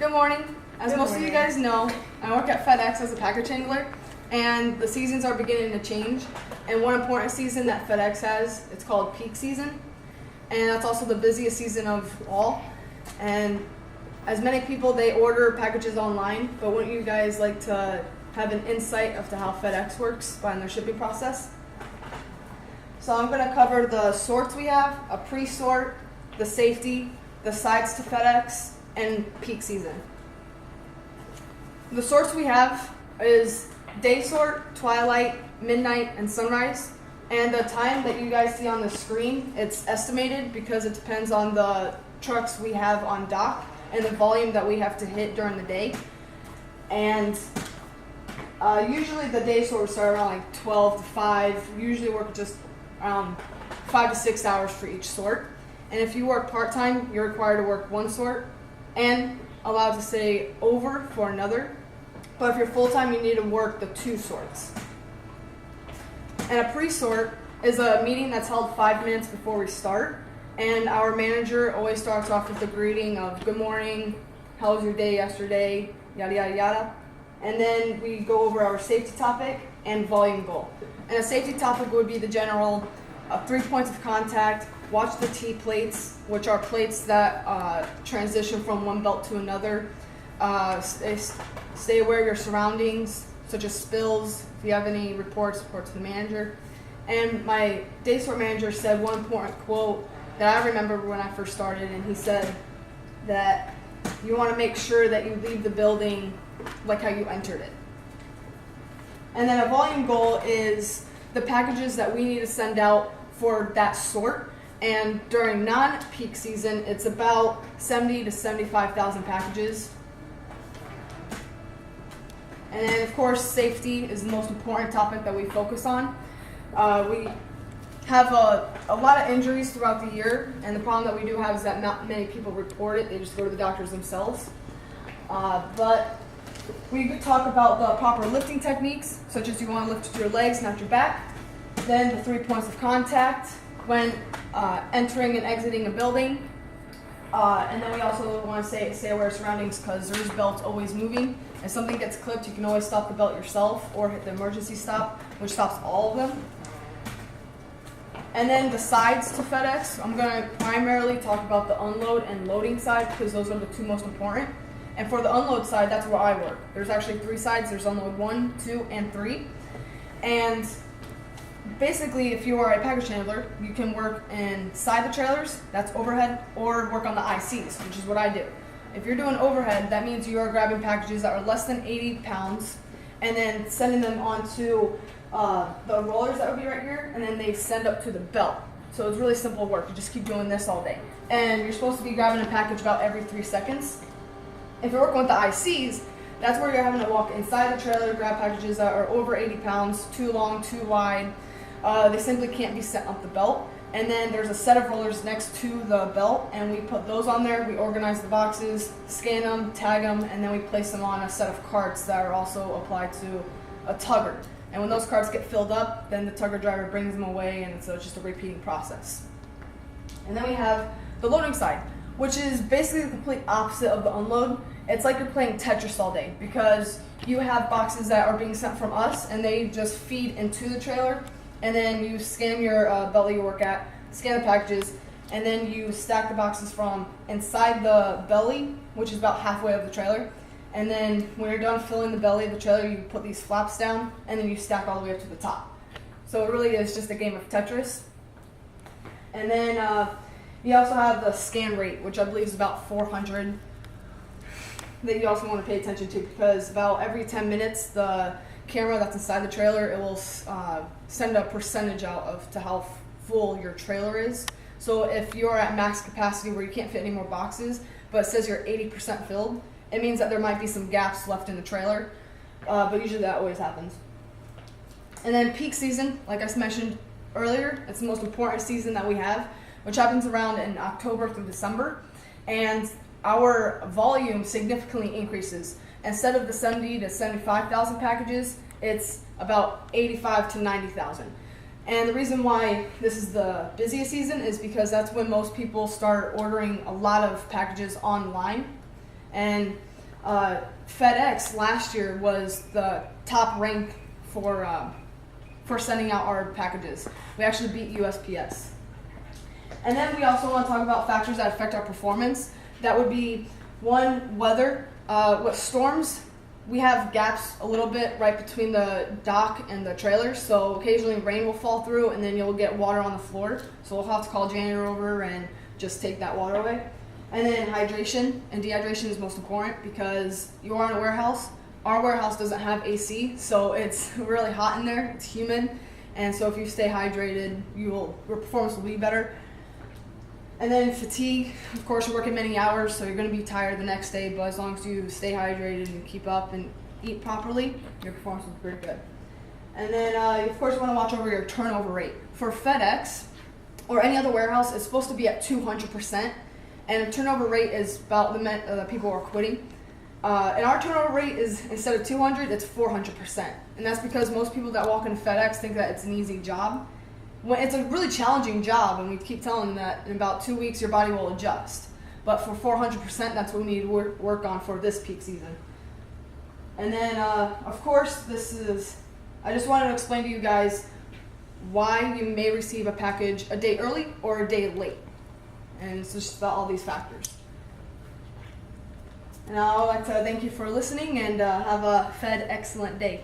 Good morning. As most of you guys know, I work at FedEx as a package handler, and the seasons are beginning to change. And one important season that FedEx has, it's called peak season, and that's also the busiest season of all. And as many people, they order packages online, but wouldn't you guys like to have an insight as to how FedEx works behind their shipping process? So I'm going to cover the sorts we have, a pre-sort, the safety, the sides to FedEx, and peak season. The sorts we have is day sort, twilight, midnight, and sunrise. And the time that you guys see on the screen, it's estimated because it depends on the trucks we have on dock and the volume that we have to hit during the day. And usually the day sort will start around like 12 to 5. Usually work just around 5 to 6 hours for each sort. And if you work part-time, you're required to work one sort and allowed to stay over for another. But if you're full-time, you need to work the 2 sorts. And a pre-sort is a meeting that's held 5 minutes before we start. And our manager always starts off with the greeting of good morning, how was your day yesterday, yada, yada, yada. And then we go over our safety topic and volume goal. And a safety topic would be the general 3 points of contact, watch the T-plates, which are plates that transition from one belt to another. Stay aware of your surroundings, such as spills. If you have any reports, report to the manager. And my day sort manager said one important quote that I remember when I first started, and he said that you want to make sure that you leave the building like how you entered it. And then a volume goal is the packages that we need to send out for that sort. And during non-peak season, it's about 70 to 75,000 packages. And then, of course, safety is the most important topic that we focus on. We have a lot of injuries throughout the year, and the problem that we do have is that not many people report it. They just go to the doctors themselves. But we could talk about the proper lifting techniques, such as you want to lift with your legs, not your back. Then the 3 points of contact when entering and exiting a building. And then we also want to stay aware of surroundings because there's belts always moving. If something gets clipped, you can always stop the belt yourself or hit the emergency stop, which stops all of them. And then the sides to FedEx, I'm going to primarily talk about the unload and loading side because those are the 2 most important. And for the unload side, that's where I work. There's actually 3 sides. There's unload 1, 2, and 3. And basically, if you are a package handler, you can work inside the trailers, that's overhead, or work on the ICs, which is what I do. If you're doing overhead, that means you are grabbing packages that are less than 80 pounds and then sending them onto the rollers that would be right here, and then they send up to the belt. So it's really simple work. You just keep doing this all day. And you're supposed to be grabbing a package about every 3 seconds. If you're working with the ICs, that's where you're having to walk inside the trailer, grab packages that are over 80 pounds, too long, too wide. They simply can't be sent up the belt. And then there's a set of rollers next to the belt, and we put those on there. We organize the boxes, scan them, tag them, and then we place them on a set of carts that are also applied to a tugger. And when those carts get filled up, then the tugger driver brings them away, and so it's just a repeating process. And then we have the loading side, which is basically the complete opposite of the unload. It's like you're playing Tetris all day because you have boxes that are being sent from us, and they just feed into the trailer. And then you scan your belt that you work at, scan the packages, and then you stack the boxes from inside the belly, which is about halfway of the trailer. And then when you're done filling the belly of the trailer, you put these flaps down, and then you stack all the way up to the top. So it really is just a game of Tetris. And then you also have the scan rate, which I believe is about 400, that you also want to pay attention to because about every 10 minutes, the camera that's inside the trailer, it will send a percentage out of to how full your trailer is. So if you're at max capacity where you can't fit any more boxes, but it says you're 80% filled, it means that there might be some gaps left in the trailer, but usually that always happens. And then peak season, like I mentioned earlier, it's the most important season that we have, which happens around in October through December, and our volume significantly increases. Instead of the 70 to 75,000 packages, it's about 85 to 90,000. And the reason why this is the busiest season is because that's when most people start ordering a lot of packages online. And FedEx last year was the top rank for sending out our packages. We actually beat USPS. And then we also want to talk about factors that affect our performance. That would be one, weather. With storms, we have gaps a little bit right between the dock and the trailers, so occasionally rain will fall through and then you'll get water on the floor. So we'll have to call janitor over and just take that water away. And then hydration and dehydration is most important because you are in a warehouse. Our warehouse doesn't have AC, so it's really hot in there, it's humid, and so if you stay hydrated, your performance will be better. And then fatigue, of course you're working many hours, so you're going to be tired the next day, but as long as you stay hydrated and keep up and eat properly, your performance will be pretty good. And then of course you want to watch over your turnover rate. For FedEx or any other warehouse, it's supposed to be at 200%, and a turnover rate is about the people who are quitting. And our turnover rate is, instead of 200, it's 400%. And that's because most people that walk into FedEx think that it's an easy job. When it's a really challenging job, and we keep telling them that in about 2 weeks your body will adjust. But for 400%, that's what we need to work on for this peak season. And then, of course, I just wanted to explain to you guys why you may receive a package a day early or a day late. And it's just about all these factors. And I'd like to thank you for listening and have a Fed excellent day.